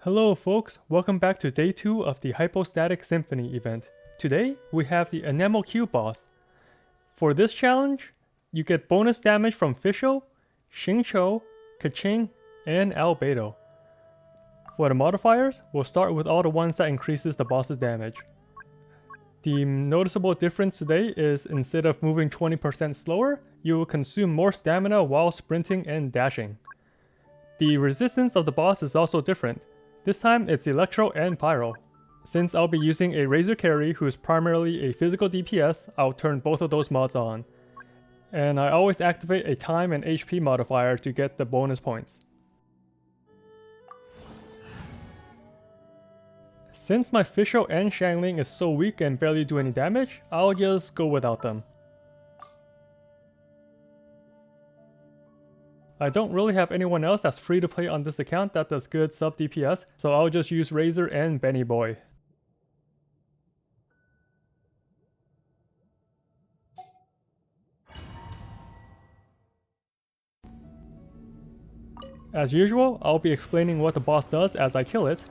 Hello folks, welcome back to day 2 of the Hypostatic Symphony event. Today, we have the Enamel Q boss. For this challenge, you get bonus damage from Fischl, Xingqiu, Keqing, and Albedo. For the modifiers, we'll start with all the ones that increases the boss's damage. The noticeable difference today is instead of moving 20% slower, you will consume more stamina while sprinting and dashing. The resistance of the boss is also different. This time it's Electro and Pyro. Since I'll be using a Razor carry who's primarily a physical DPS, I'll turn both of those mods on. And I always activate a time and HP modifier to get the bonus points. Since my Fischl and Xiangling is so weak and barely do any damage, I'll just go without them. I don't really have anyone else that's free to play on this account that does good sub DPS, so I'll just use Razor and Benny Boy. As usual, I'll be explaining what the boss does as I kill it.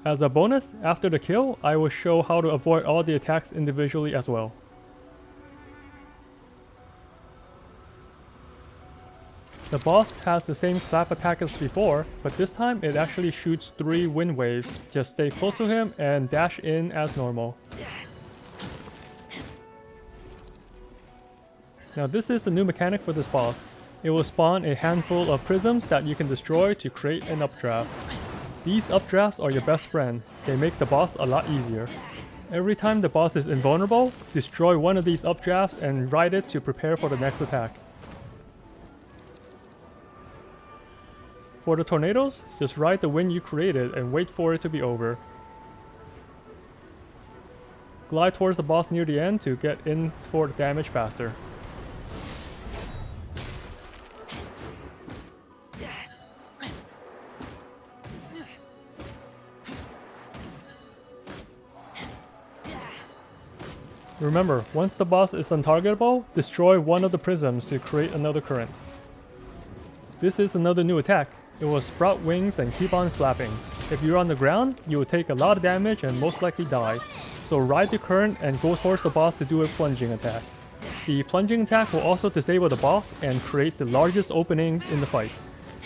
As a bonus, after the kill, I will show how to avoid all the attacks individually as well. The boss has the same clap attack as before, but this time it actually shoots 3 wind waves. Just stay close to him and dash in as normal. Now this is the new mechanic for this boss. It will spawn a handful of prisms that you can destroy to create an updraft. These updrafts are your best friend. They make the boss a lot easier. Every time the boss is invulnerable, destroy one of these updrafts and ride it to prepare for the next attack. For the tornadoes, just ride the wind you created and wait for it to be over. Glide towards the boss near the end to get in for the damage faster. Remember, once the boss is untargetable, destroy one of the prisms to create another current. This is another new attack. It will sprout wings and keep on flapping. If you're on the ground, you will take a lot of damage and most likely die. So ride the current and go towards the boss to do a plunging attack. The plunging attack will also disable the boss and create the largest opening in the fight.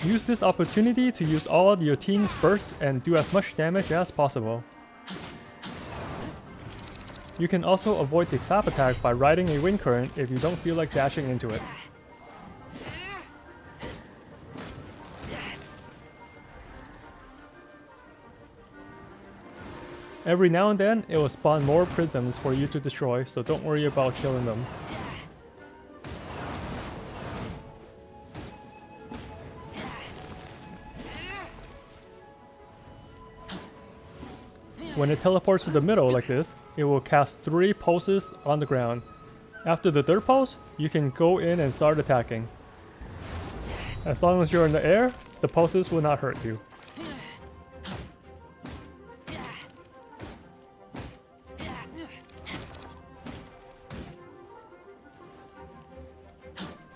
Use this opportunity to use all of your team's bursts and do as much damage as possible. You can also avoid the clap attack by riding a wind current if you don't feel like dashing into it. Every now and then, it will spawn more prisms for you to destroy, so don't worry about killing them. When it teleports to the middle like this, it will cast 3 pulses on the ground. After the 3rd pulse, you can go in and start attacking. As long as you're in the air, the pulses will not hurt you.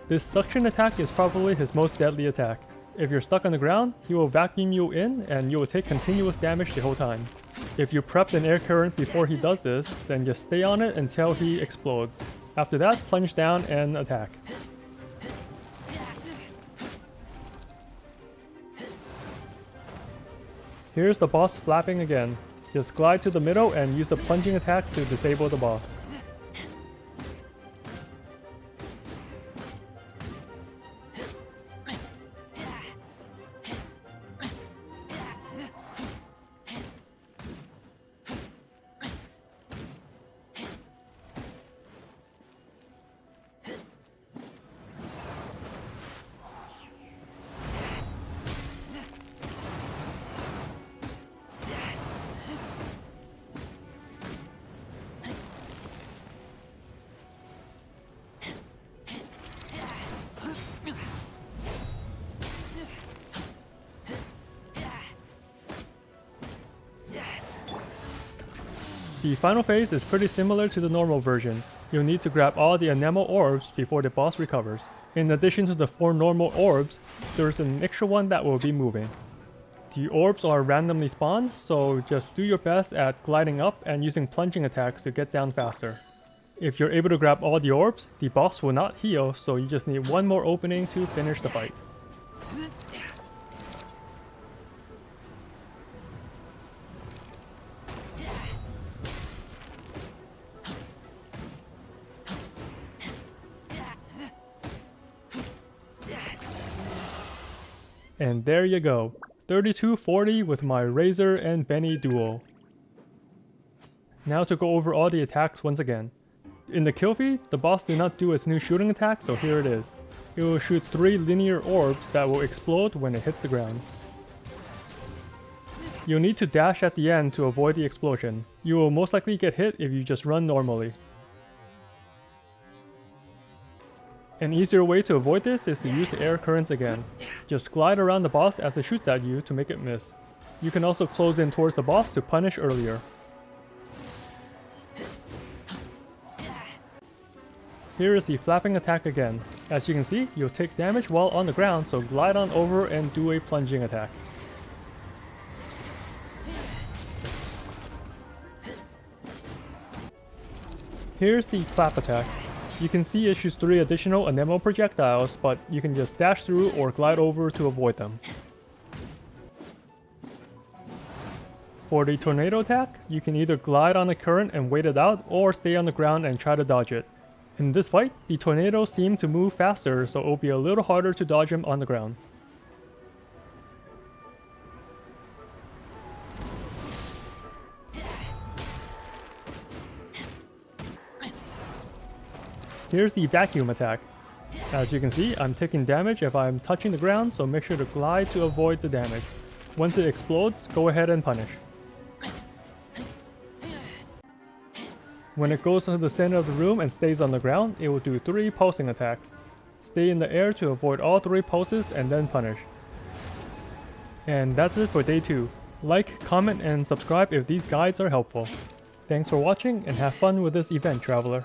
This suction attack is probably his most deadly attack. If you're stuck on the ground, he will vacuum you in and you will take continuous damage the whole time. If you prepped an air current before he does this, then just stay on it until he explodes. After that, plunge down and attack. Here's the boss flapping again. Just glide to the middle and use a plunging attack to disable the boss. The final phase is pretty similar to the normal version. You'll need to grab all the enamel orbs before the boss recovers. In addition to the 4 normal orbs, there's an extra one that will be moving. The orbs are randomly spawned, so just do your best at gliding up and using plunging attacks to get down faster. If you're able to grab all the orbs, the boss will not heal, so you just need one more opening to finish the fight. And there you go, 3240 with my Razor and Benny duo. Now to go over all the attacks once again. In the kill feed, the boss did not do its new shooting attack, so here it is. It will shoot 3 linear orbs that will explode when it hits the ground. You'll need to dash at the end to avoid the explosion. You will most likely get hit if you just run normally. An easier way to avoid this is to use the air currents again. Just glide around the boss as it shoots at you to make it miss. You can also close in towards the boss to punish earlier. Here is the flapping attack again. As you can see, you'll take damage while on the ground, so glide on over and do a plunging attack. Here's the clap attack. You can see it shoots 3 additional anemone projectiles, but you can just dash through or glide over to avoid them. For the tornado attack, you can either glide on the current and wait it out, or stay on the ground and try to dodge it. In this fight, the tornadoes seem to move faster, so it will be a little harder to dodge him on the ground. Here's the vacuum attack. As you can see, I'm taking damage if I'm touching the ground, so make sure to glide to avoid the damage. Once it explodes, go ahead and punish. When it goes to the center of the room and stays on the ground, it will do 3 pulsing attacks. Stay in the air to avoid all 3 pulses and then punish. And that's it for day 2. Like, comment, and subscribe if these guides are helpful. Thanks for watching and have fun with this event, Traveler.